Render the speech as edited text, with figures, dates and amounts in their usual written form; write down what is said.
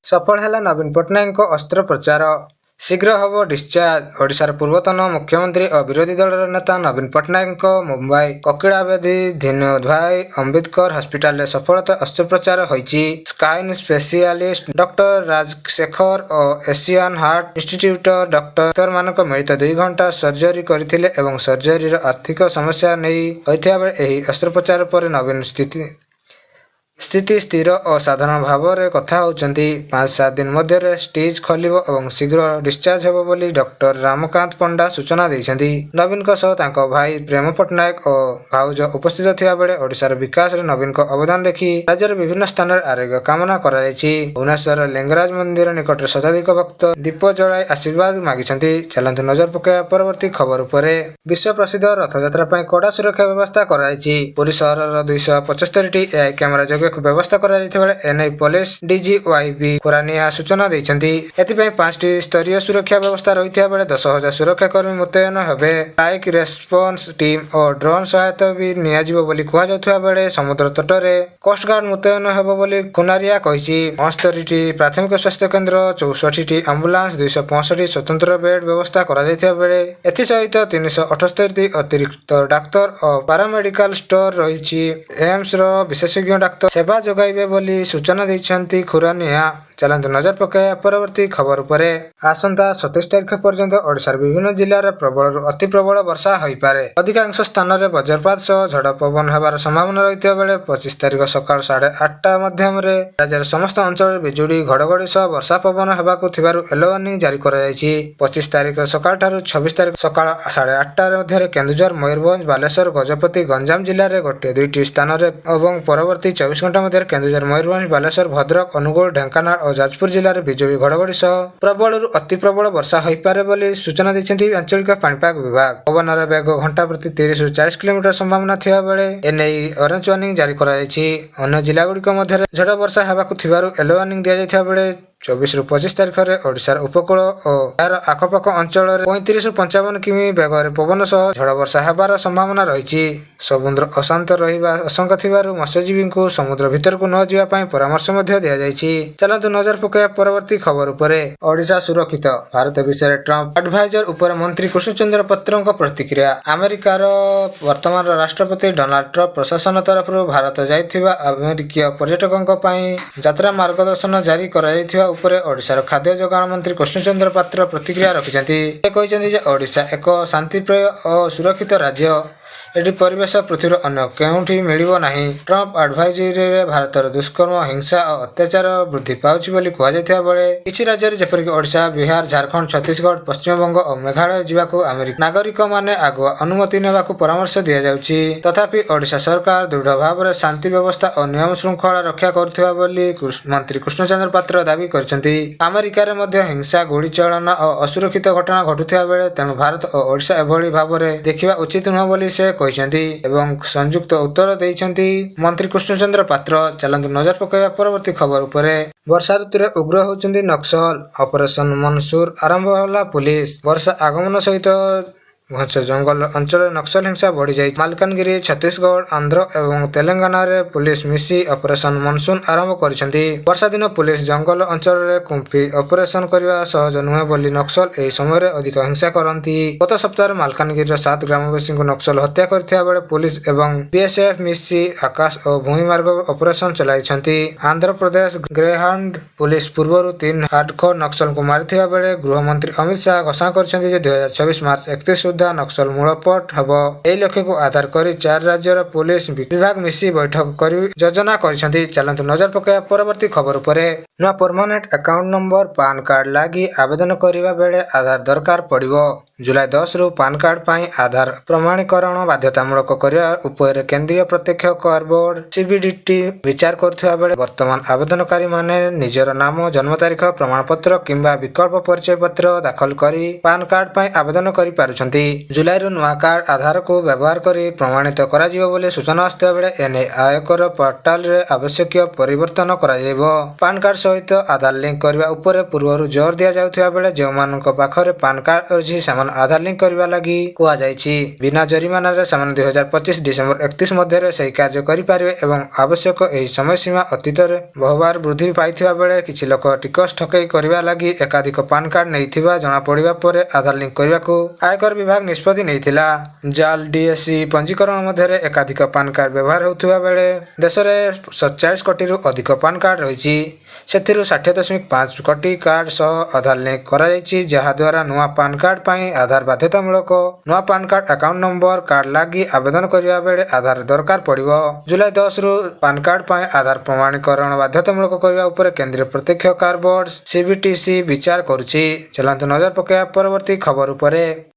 सफल है नवीन पट्टनायक अस्त्रोपचार शीघ्र हब डिस्चार्ज। ओडिशार पूर्वतन मुख्यमंत्री और विरोधी दल नेता नवीन पट्टनायक मुंबई ककिलाबेदी धीनभाई अंबेडकर हस्पिटाल में सफलता अस्त्रोपचार होईची। स्काइन स्पेशलिस्ट डॉक्टर राजशेखर और एशियन हार्ट इंस्टीट्यूट डॉक्टर मानक मिलित 2 घंटा सर्जरी करथिले एवं सर्जरी आर्थिक समस्या नहीं होइथिया बेले एही अस्त्रोपचार पर नवीन स्थिति स्थिर और साधारण भाव में कथा होचंती। 5-7 दिन मध्य स्टेज खोलिबो और शीघ्र डिस्चार्ज हेबो बोली डॉक्टर रामकांत पंडा सूचना देइछंती। नवीन को सह तांको भाई प्रेम पट्टनायक और भाउज उपस्थित थिया बेले ओडिशार विकास रे नवीन को अवदान देखि राज्यर विभिन्न स्थान रे आरोग्य कामना कराଯାଇଛି। भुवनेश्वर लिंगराज मंदिर निकट शताधिक भक्त दीप जलाई आशीर्वाद मागिछंती। चलंतु नजर पकाया परवर्ती खबर उपरे। विश्व प्रसिद्ध रथयात्रा पई कड़ा सुरक्षा व्यवस्था कराଯାଇଛି। पुरी शहर 275 टी एआई कैमेरा जगह व्यवस्था एनआई पुलिस डीजी वाईबी खुरानिया सूचना देइछंती। एथिपई 5टी स्तरीय सुरक्षा व्यवस्था रहिथिया बेले 10,000 सुरक्षाकर्मी मुतयन हेबे। लाइक रेस्पॉन्स टीम और ड्रोन सहायता भी नियाजिबो बोली कुहा जाउथुआ बेले समुद्र तटरे कोस्ट गार्ड मुतयन हेबो बोली खुनारिया कहिछि। 65 टी प्राथमिक स्वास्थ्य केंद्र, 64 टी एम्बुलेंस, 265 स्वतंत्र बेड व्यवस्था करा जाइथिया बेले एथि सहित 378 टी अतिरिक्त डाक्टर और पैरामेडिकल स्टोर रहिछि। एम्स रो विशेषज्ञ डाक्टर सेवा जोगाइबे बोली सूचना दैछंती खुरानिया। चलंतु नजर पकाया परवर्ती खबर उपरे। आसंता 27 तारिख पर्यंत ओडिशार विभिन्न जिल्लार प्रबल अति प्रबल वर्षा होई पारे। अधिकांश स्थान रे वज्रपात सह झड़ पवन हेबार संभावना रहिथिया बेले 25 तारिख सकाळ 8:30 मध्यम रे राज्यर समस्त अंचल बिजुड़ी घड़घड़ी सह वर्षा पवन हेबाकु थिबारु येलो वार्निंग जारी करा जायछि। 25 तारिख सकाळ ठारु 26 तारिख सकाळ 8:30 मध्ये केन्दुझर, मयूरभंज, बालेश्वर, गजपति, गंजाम जिल्ला रे गोटे 2टी स्थान रे एवं परवर्ती 24 घंटा मध्ये केन्दुझर, मयूरभंज, बालेश्वर, भद्रक, अनुगुल, ढेंकानाल और जाजपुर जिले में बिजुली घड़घड़ी सह प्रबल अति प्रबल वर्षा होई पारे बोली सूचना दैछंती आंचलिक पाणीपाग विभाग। पवनर बेग घंटा प्रति 30 ରୁ 40 किलोमीटर संभावना थिया बेले एनई ऑरेंज वार्निंग जारी करा जायछि। अन्य जिला गुड़िक मध्य झड़ वर्षा हेबाकु थिबारु येलो वार्निंग दिया जायथिया बेले 24 ରୁ 25 तारिख रे ओडिशार उपकूल और यार आखपाख अंचल 35 ରୁ 55 किमी बेगर पवन सह झड़ वर्षा हेबार संभावना रहिछि। समुद्र अशांत रहिबा आशंका थिबारु मत्स्यजीवी को समुद्र भीतर को न जिबा पई परामर्श मध्ये दिया जायछि। चलंतु नजर पकाया परवर्ती खबर उपरे। ओडिशा सुरक्षित, भारत विषय ट्रम्प एडवाइजर उपर मंत्री कृष्णचंद्र पत्रक प्रतिक्रिया। अमेरिकार वर्तमान राष्ट्रपति डोनाल्ड ट्रम्प प्रशासन तरफ भारत जाइथिबा अमेरिकीय पर्यटकों पई यात्रा मार्गदर्शन जारी करा जाइथिबा उपरे ओडिशार खाद्य जोगाण मंत्री कृष्णचंद्र पात्र प्रतिक्रिया रखिछंती। से कहिछंती जे ओडिशा एक शांतिप्रिय और सुरक्षित राज्य। एटी परिवेश पृथ्वीर अन्य केउठी मिलिबो नाही। ट्रम्प एडवाइजरी रे भारतर दुष्कर्म, हिंसा और अत्याचार वृद्धि पाउछि बोली कुहा जायथिया बेले किछि राज्य जेपरिक ओडिशा, बिहार, झारखंड, छत्तीसगढ़, पश्चिम बंग और मेघालय जिबाकू अमेरिका नागरिक माने आगुआ अनुमति नेबाकू परामर्श दिया जाउछि। तथापि ओडिशा सरकार दृढ़ भाव में शांति व्यवस्था और नियम श्रृंखला रक्षा करुथिबा बोली मंत्री कृष्णचंद्र पात्र दाबी करछंती। अमेरिका रे मध्य हिंसा, गोली चालना और असुरक्षित घटना घटुथिबा बेले तेणु भारत और ओडिशा एभली भाव में देखिबा उचित नुह बोली से एवं संयुक्त उत्तर देइछंती मंत्री कृष्णचंद्र पात्र। चलंतु नजर पकाया परवर्ती खबर उपरे। वर्षा ऋतु उग्र होचंती नक्सल। ऑपरेशन मनसूर आरंभ होला पुलिस। वर्षा आगमन सहित घंच जंगल अंचल नक्सल हिंसा बढ़ी जाए। मालकानगिरी, छत्तीसगढ़, आंध्र एवं तेलंगाना रे पुलिस मिसी ऑपरेशन मनसून आरंभ करिसेंती। वर्षा दिन पुलिस जंगल अंचल रे कुंफी ऑपरेशन करबा सहज नुहे बोली नक्सल एही समय रे अधिक हिंसा करंती। गत सप्ताह मालकानगिरी रे 7 ग्रामवासी को नक्सल हत्या करथिया बेले पुलिस एवं बीएसएफ मिसी आकाश और भूमि मार्ग operation चलाइछंती। Andhra Pradesh greyhound police पूर्वरु 3 hardcore नक्सल को मारिथिया बेले गृह मंत्री अमित शाह घोषणा करछंती जे 2024 मार्च 31 सुधा नक्सल मूलपट हब। एही लक्ष्य को आधार करी 4 राज्यर पुलिस विभाग मिसी बैठक करी योजना करिसेंती। चलंतु नजर पकाया परवर्ती खबर उपरे। नुआ permanent account number PAN card लागी आवेदन करिबा बेले आधार दरकार पड़िबो। जुलाई 10 रु पान कार्ड पाई आधार प्रमाणीकरण बाध्यतामूलक करिया उपर केंद्रीय प्रत्यक्ष कर बोर्ड सीबीडीटी विचार करथिबा बेले वर्तमान आवेदनकारी माने निजर नाम, जन्म तारीख, प्रमाणपत्र किंबा विकल्प परिचय पत्र दाखल करी पान कार्ड पाई आवेदन करि पारुछंती। ଜୁଲାଇରୁ ନୂଆ କାର୍ଡ ଆଧାରକୁ ବ୍ୟବହାର କରି ପ୍ରମାଣିତ କରାଯିବ ବୋଲି ସୂଚନା ଆସିଥିବା ବେଳେ ଏନେଇ ଆୟକର ପୋର୍ଟାଲରେ ଆବଶ୍ୟକୀୟ ପରିବର୍ତ୍ତନ କରାଯିବ। ପାନ୍ କାର୍ଡ ସହିତ ଆଧାର ଲିଙ୍କ କରିବା ଉପରେ ପୂର୍ବରୁ ଜୋର ଦିଆଯାଉଥିବା ବେଳେ ଯେଉଁମାନଙ୍କ ପାଖରେ ପାନ୍ କାର୍ଡ ଅଛି ସେମାନେ ଆଧାର ଲିଙ୍କ କରିବା ଲାଗି କୁହାଯାଇଛି। ବିନା ଜରିମାନାରେ ସେମାନେ 2025 ଡିସେମ୍ବର 31 ମଧ୍ୟରେ ସେହି କାର୍ଯ୍ୟ କରିପାରିବେ ଏବଂ ଆବଶ୍ୟକ ଏହି ସମୟସୀମା ଅତୀତରେ ବହୁବାର ବୃଦ୍ଧି ପାଇଥିବା ବେଳେ କିଛି ଲୋକ ଟିକସ ଠକେଇ କରିବା ଲାଗି ଏକାଧିକ ପାନ୍ କାର୍ଡ ନେଇଥିବା ଜଣାପଡ଼ିବା ପରେ ଆଧାର ଲିଙ୍କ କରିବାକୁ ଆୟକର ବିଭାଗ ନିଷ୍ପତ୍ତି ନେଇଥିଲା। ଜାଲ ଡିଏସ୍ସି ପଞ୍ଜୀକରଣ ମଧ୍ୟରେ ଏକାଧିକ ପାନ୍ କାର୍ଡ ବ୍ୟବହାର ହେଉଥିବା ବେଳେ ଦେଶରେ 47 କୋଟିରୁ ଅଧିକ ପାନ୍ କାର୍ଡ ରହିଛି। ସେଥିରୁ 60.5 କୋଟି କାର୍ଡ ସହ ଆଧାର ଲିଙ୍କ କରାଯାଇଛି, ଯାହାଦ୍ୱାରା ନୂଆ ପାନ୍ କାର୍ଡ ପାଇଁ ଆଧାର ବାଧ୍ୟତାମୂଳକ। ନୂଆ PAN card account number card ଲାଗି ଆବେଦନ କରିବା ବେଳେ ଆଧାର ଦରକାର ପଡ଼ିବ। ଜୁଲାଇ 10ରୁ ପାନ୍ କାର୍ଡ ପାଇଁ ଆଧାର ପ୍ରମାଣୀକରଣ ବାଧ୍ୟତାମୂଳକ କରିବା ଉପରେ କେନ୍ଦ୍ରୀୟ ପ୍ରତ୍ୟକ୍ଷ କର ବୋର୍ଡ (ସିବିଟିସି) ବିଚାର କରୁଛି। ଚାଲନ୍ତୁ ନଜର ପକାଇବା ପରବର୍ତ୍ତୀ ଖବର ଉପରେ।